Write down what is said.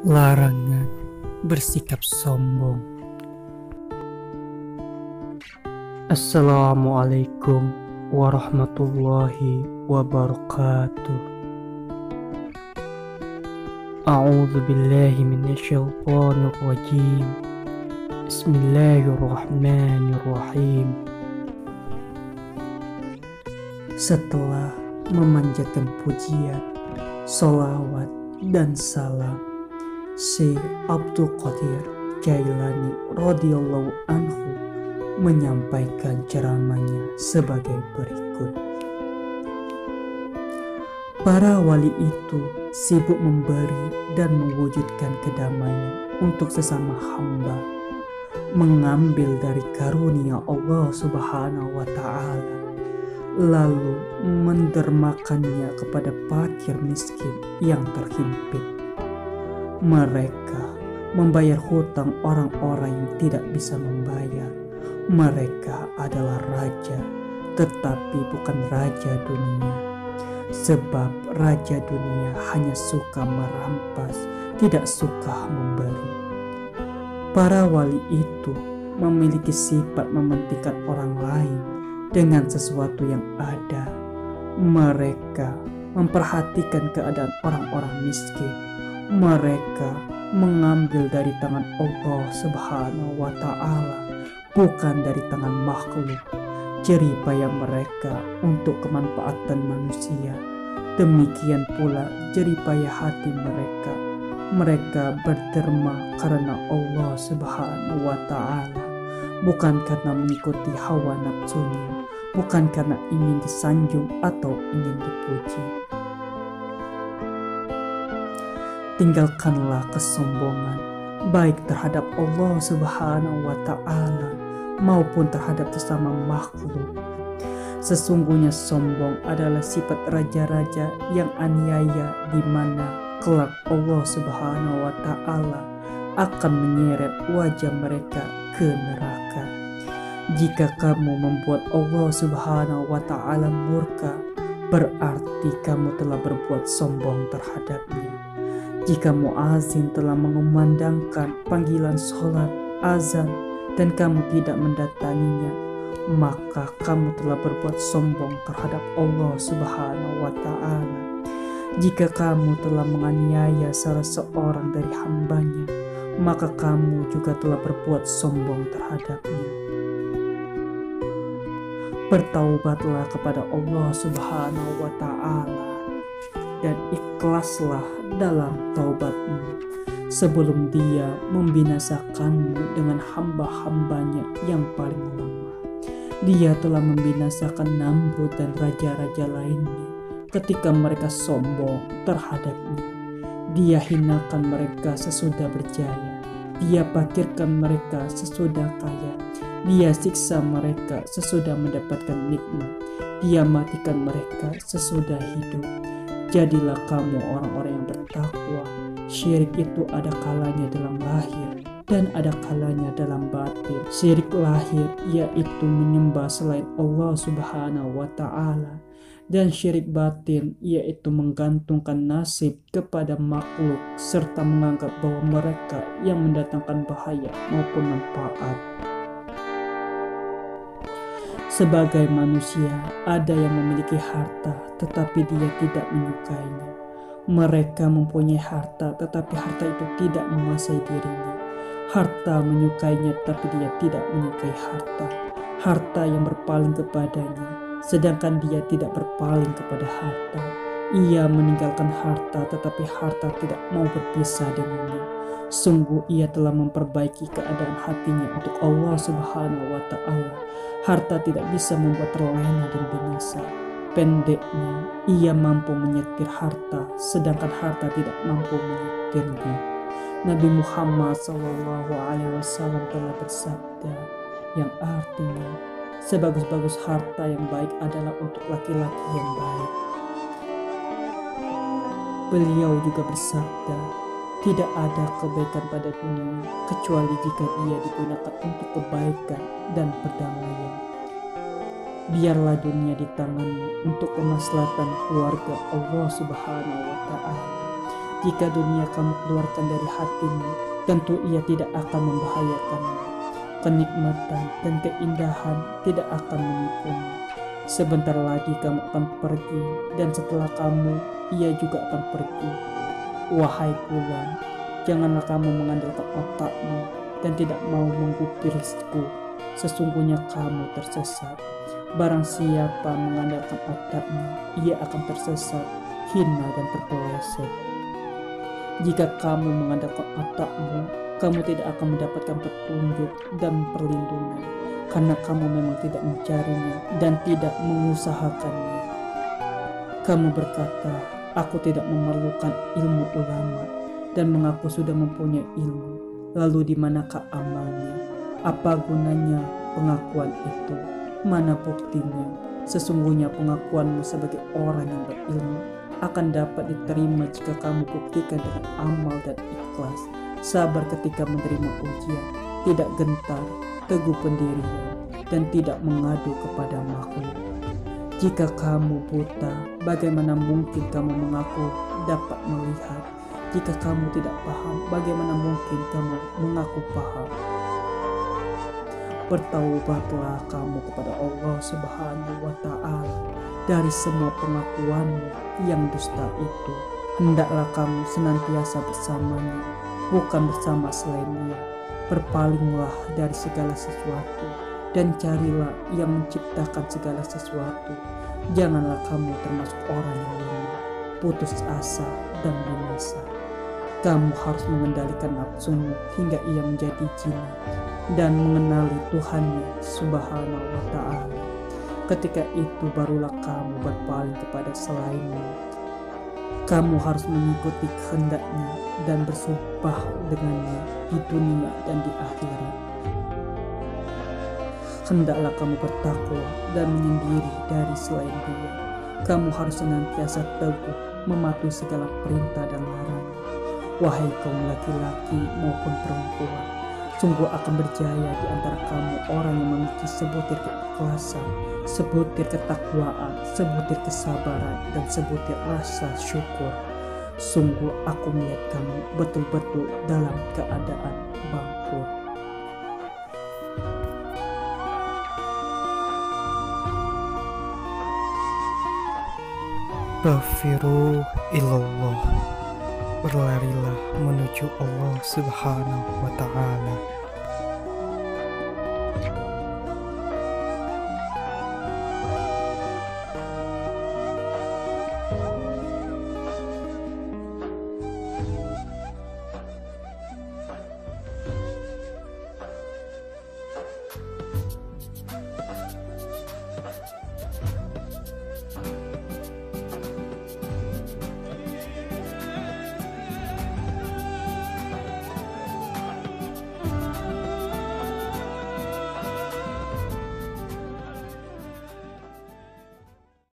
Larangan bersikap sombong. Assalamualaikum warahmatullahi wabarakatuh. A'udzu billahi minasyaitonir rajim. Bismillahirrahmanirrahim. Setelah memanjatkan pujian, sholawat dan salam, Syekh Abdul Qadir Jailani radhiyallahu anhu menyampaikan ceramahnya sebagai berikut. Para wali itu sibuk memberi dan mewujudkan kedamaian untuk sesama hamba, mengambil dari karunia Allah Subhanahu wa Ta'ala, lalu mendermakannya kepada fakir miskin yang terhimpit. Mereka membayar hutang orang-orang yang tidak bisa membayar. Mereka adalah raja, tetapi bukan raja dunia. Sebab raja dunia hanya suka merampas, tidak suka memberi. Para wali itu memiliki sifat mementingkan orang lain dengan sesuatu yang ada. Mereka memperhatikan keadaan orang-orang miskin. Mereka mengambil dari tangan Allah Subhanahu wa Ta'ala, bukan dari tangan makhluk. Jerih payah mereka untuk kemanfaatan manusia. Demikian pula jerih payah hati mereka. Mereka berderma karena Allah Subhanahu wa Ta'ala, bukan karena mengikuti hawa nafsunya, bukan karena ingin disanjung atau ingin dipuji. Tinggalkanlah kesombongan, baik terhadap Allah Subhanahu wa Ta'ala maupun terhadap sesama makhluk. Sesungguhnya sombong adalah sifat raja-raja yang aniaya, di mana kelak Allah Subhanahu wa Ta'ala akan menyeret wajah mereka ke neraka. Jika kamu membuat Allah Subhanahu wa Ta'ala murka, berarti kamu telah berbuat sombong terhadapnya. Jika muazin telah mengumandangkan panggilan sholat, azan, dan kamu tidak mendatanginya, maka kamu telah berbuat sombong terhadap Allah Subhanahu wa Ta'ala. Jika kamu telah menganiaya salah seorang dari hambanya, maka kamu juga telah berbuat sombong terhadapnya. Bertaubatlah kepada Allah Subhanahu wa Ta'ala dan ikhlaslah dalam taubatmu sebelum Dia membinasakanmu dengan hamba-hambanya yang paling lemah. Dia telah membinasakan Namrud dan raja-raja lainnya ketika mereka sombong terhadapnya. Dia hinakan mereka sesudah berjaya. Dia pakirkan mereka sesudah kaya. Dia siksa mereka sesudah mendapatkan nikmat. Dia matikan mereka sesudah hidup. Jadilah kamu orang-orang yang bertakwa. Syirik itu ada kalanya dalam lahir dan ada kalanya dalam batin. Syirik lahir yaitu menyembah selain Allah Subhanahu wa Ta'ala, dan syirik batin yaitu menggantungkan nasib kepada makhluk serta menganggap bahwa mereka yang mendatangkan bahaya maupun manfaat. Sebagai manusia, ada yang memiliki harta tetapi dia tidak menyukainya. Mereka mempunyai harta tetapi harta itu tidak menguasai dirinya. Harta menyukainya tapi dia tidak menyukai harta. Harta yang berpaling kepadanya, sedangkan dia tidak berpaling kepada harta. Ia meninggalkan harta tetapi harta tidak mau berpisah dengannya. Sungguh ia telah memperbaiki keadaan hatinya untuk Allah Subhanahu wa Ta'ala. Harta tidak bisa membuat terlena dan binasa. Pendeknya, ia mampu menyetir harta, sedangkan harta tidak mampu menyetirnya. Nabi Muhammad SAW telah bersabda, yang artinya, sebagus-bagus harta yang baik adalah untuk laki-laki yang baik. Beliau juga bersabda, tidak ada kebaikan pada dunia kecuali jika ia digunakan untuk kebaikan dan perdamaian. Biarlah dunia di tanganmu untuk kemaslahatan keluarga Allah Subhanahu wa Ta'ala. Jika dunia kamu keluarkan dari hatimu, tentu ia tidak akan membahayakanmu. Kenikmatan dan keindahan tidak akan menipumu. Sebentar lagi kamu akan pergi, dan setelah kamu, ia juga akan pergi. Wahai bulan, janganlah kamu mengandalkan otakmu dan tidak mau menggubrisku. Sesungguhnya kamu tersesat. Barang siapa mengandalkan otaknya, ia akan tersesat, hina dan terpeleset. Jika kamu mengandalkan otakmu, kamu tidak akan mendapatkan petunjuk dan perlindungan, karena kamu memang tidak mencarinya dan tidak mengusahakannya. Kamu berkata, aku tidak memerlukan ilmu ulama, dan mengaku sudah mempunyai ilmu. Lalu di manakah amalnya? Apa gunanya pengakuan itu? Mana buktinya? Sesungguhnya pengakuanmu sebagai orang yang berilmu akan dapat diterima jika kamu buktikan dengan amal dan ikhlas, sabar ketika menerima ujian, tidak gentar, teguh pendirian, dan tidak mengadu kepada makhluk. Jika kamu buta, bagaimana mungkin kamu mengaku dapat melihat? Jika kamu tidak paham, bagaimana mungkin kamu mengaku paham? Bertaubatlah kamu kepada Allah Subhanahu wa Ta'ala dari semua pengakuanmu yang dusta itu. Hendaklah kamu senantiasa bersamanya, bukan bersama selain Dia. Berpalinglah dari segala sesuatu dan carilah yang menciptakan segala sesuatu. Janganlah kamu termasuk orang yang lemah, putus asa, dan binasa. Kamu harus mengendalikan nafsumu hingga ia menjadi jinak dan mengenali Tuhannya Subhanahu wa Ta'ala. Ketika itu barulah kamu berpaling kepada selainnya. Kamu harus mengikuti kehendaknya dan bersumpah dengannya di dunia dan di akhirat. Hendaklah kamu bertakwa dan menyendiri dari selain Dia. Kamu harus senantiasa teguh mematuhi segala perintah dan larangan. Wahai kaum laki-laki maupun perempuan, sungguh akan berjaya di antara kamu orang yang memiliki sebutir keikhlasan, sebutir ketakwaan, sebutir kesabaran, dan sebutir rasa syukur. Sungguh aku melihat kamu betul-betul dalam keadaan bangkrut. Bafiru ilallah, berlarilah menuju Allah Subhanahu wa Ta'ala.